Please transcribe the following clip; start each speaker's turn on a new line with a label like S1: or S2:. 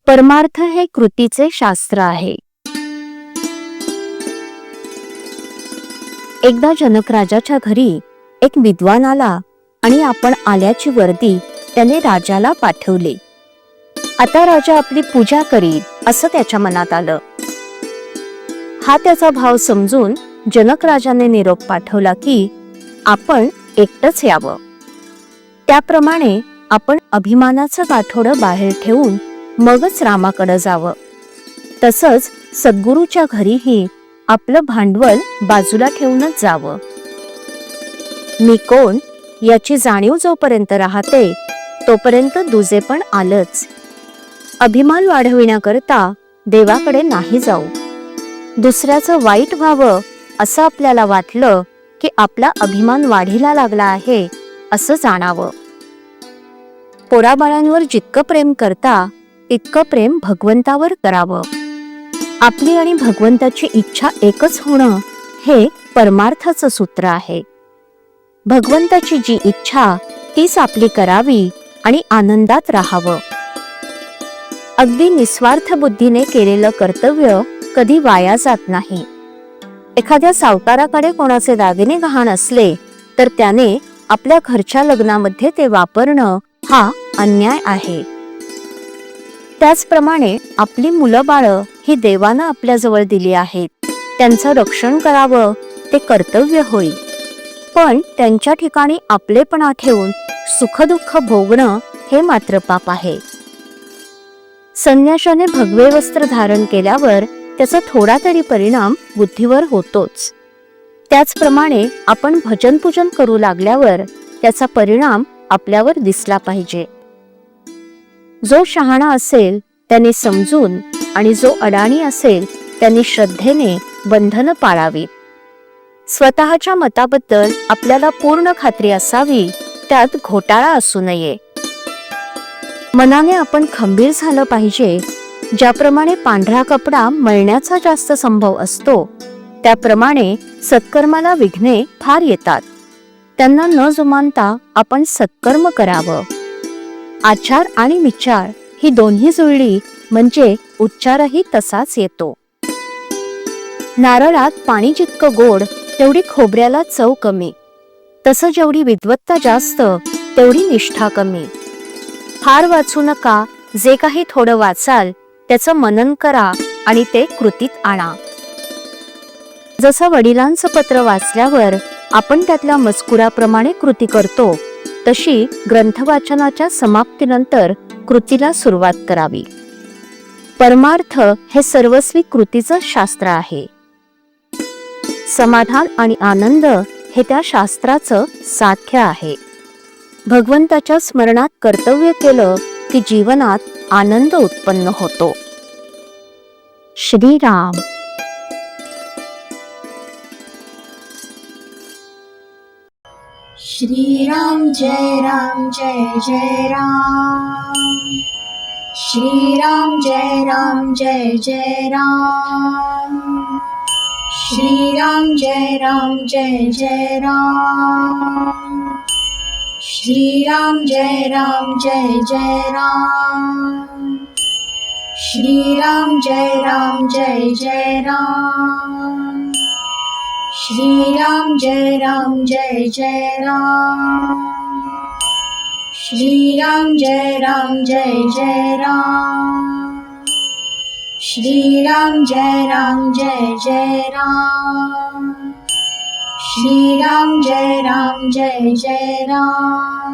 S1: परमार्थ हे कृतीचे शास्त्र आहे. एकदा जनक राजाच्या घरी एक विद्वान आला आणि आपण आल्याची वर्दी त्याने राजाला पाठवली. आता राजा आपली पूजा करील असं त्याच्या मनात आलं. हा त्याचा भाव समजून जनक राजाने निरोप पाठवला की आपण एकटंच यावं. त्याप्रमाणे आपण अभिमानाचं गाठोडं बाहेर ठेवून मगच रामाकडे जावं. तसंच सद्गुरूच्या घरीही आपलं भांडवल बाजूला ठेवूनच जावं. मी कोण याची जाणीव जोपर्यंत राहते तोपर्यंत दुजे पण आलंच. अभिमान वाढविण्याकरता देवाकडे नाही जाऊ. दुसऱ्याचं वाईट व्हावं असं आपल्याला वाटलं की आपला अभिमान वाढीला लागला आहे असं जाणावं. पोराबाळांवर जितकं प्रेम करता तितकं प्रेम भगवंतावर करावं. आपली आणि भगवंताची इच्छा एकच होणं हे परमार्थाचं सूत्र आहे. भगवंताची जी इच्छा तीच आपली करावी आणि आनंदात राहावं. अगदी निस्वार्थ बुद्धीने केलेलं कर्तव्य कधी वाया जात नाही. एखाद्या सावकाराकडे कोणाचे दागिने गहाण असले तर त्याने आपल्या घरच्या लग्नामध्ये ते वापरणं हा अन्याय आहे. त्याचप्रमाणे आपली मुलं बाळं ही देवानं आपल्याजवळ दिली आहेत. त्यांचं रक्षण करावं ते कर्तव्य होय. पण त्यांच्या ठिकाणी आपलेपणा ठेवून सुखदुःख भोगणं हे मात्र पाप आहे. संन्याशाने भगवे वस्त्र धारण केल्यावर त्याचा थोडा तरी परिणाम बुद्धीवर होतोच. त्याचप्रमाणे आपण भजन पूजन करू लागल्यावर त्याचा परिणाम आपल्यावर दिसला पाहिजे. जो शहाणा असेल त्याने समजून आणि जो अडाणी असेल त्याने श्रद्धेने बंधनं पाळावीत. स्वतःच्या मताबद्दल आपल्याला पूर्ण खात्री असावी, त्यात घोटाळा असू नये. मनाने आपण खंबीर झालं पाहिजे. ज्याप्रमाणे पांढरा कपडा मळण्याचा जास्त संभव असतो त्याप्रमाणे सत्कर्माला विघ्ने फार येतात. त्यांना न जुमानता आपण सत्कर्म करावं. आचार आणि विचार ही दोन्ही जुळली म्हणजे उच्चारही तसाच येतो. नारळात पाणी जितकं गोड तेवढी खोबऱ्याला चव कमी. तसं जेवढी विद्वत्ता जास्त तेवढी निष्ठा कमी. फार वाचू नका. जे काही थोडं वाचाल त्याचं मनन करा आणि ते कृतीत आणा. जसं वडिलांचं पत्र वाचल्यावर आपण त्यातल्या मजकुराप्रमाणे कृती करतो तशी ग्रंथवाचनाच्या समाप्तीनंतर कृतीला सुरुवात करावी. परमार्थ हे सर्वस्वी कृतीचं शास्त्र आहे. समाधान आणि आनंद हे त्या शास्त्राचं साध्य आहे. भगवंताच्या स्मरणात कर्तव्य केलं की जीवनात आनंद उत्पन्न होतो. श्रीराम.
S2: श्रीराम जय राम जय जय राम. श्रीराम जय राम जय जय राम. श्रीराम जय राम जय जय राम. श्रीराम जय राम जय जय राम. श्रीराम जय राम जय जय राम. श्रीराम जय राम जय जय राम. श्रीराम जय राम जय जय राम. श्रीराम जय राम जय जय राम. श्रीराम जय राम जय जय राम.